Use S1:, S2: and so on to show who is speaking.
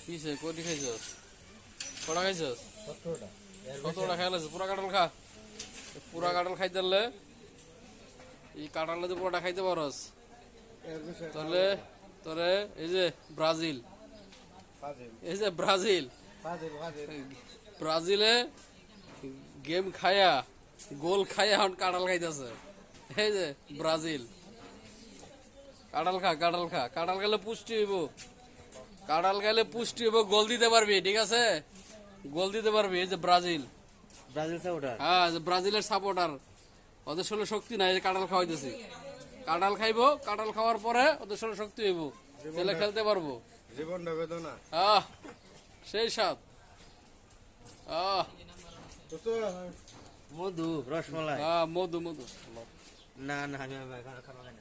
S1: কিসে কোটি খাইছস? কটা খাইছস?
S2: 17টা।
S1: 17টা খাইলাস? পুরা কাঁঠাল খা। পুরা কাঁঠাল খাইতে পারলে এই কাঁঠাল যদি পুরোটা খাইতে পারস তাহলে তোরে এই যে ব্রাজিল, এই যে ব্রাজিল, ব্রাজিলে গেম খায়া গোল খায়া এখন কাঁঠাল খাইতেছে। এই যে ব্রাজিল, কাঁঠাল খা, কাঁঠাল খা, কাঁঠাল খেলে পুষ্টি হইব, কাঁঠাল খেলে পুষ্টি হইব, গোল দিতে পারবি, ঠিক আছে? গোল দিতে পারবি। এই যে ব্রাজিল,
S2: ব্রাজিল সাপোর্টার।
S1: হ্যাঁ ব্রাজিলের সাপোর্টার, ওদের শরীরে শক্তি নাই, কাঁঠাল খাওয়াইতেছি। কাঁঠাল খাইবো, কাঁঠাল খাওয়ার পরে ওদের শরীরে শক্তি হইব, তাহলে খেলতে পারবো।
S2: জীবনটা বেদনা।
S1: সেই স্বাদ।
S2: মধু, রসমালাই।
S1: মধু মধু।
S2: না না, আমি খাবো না।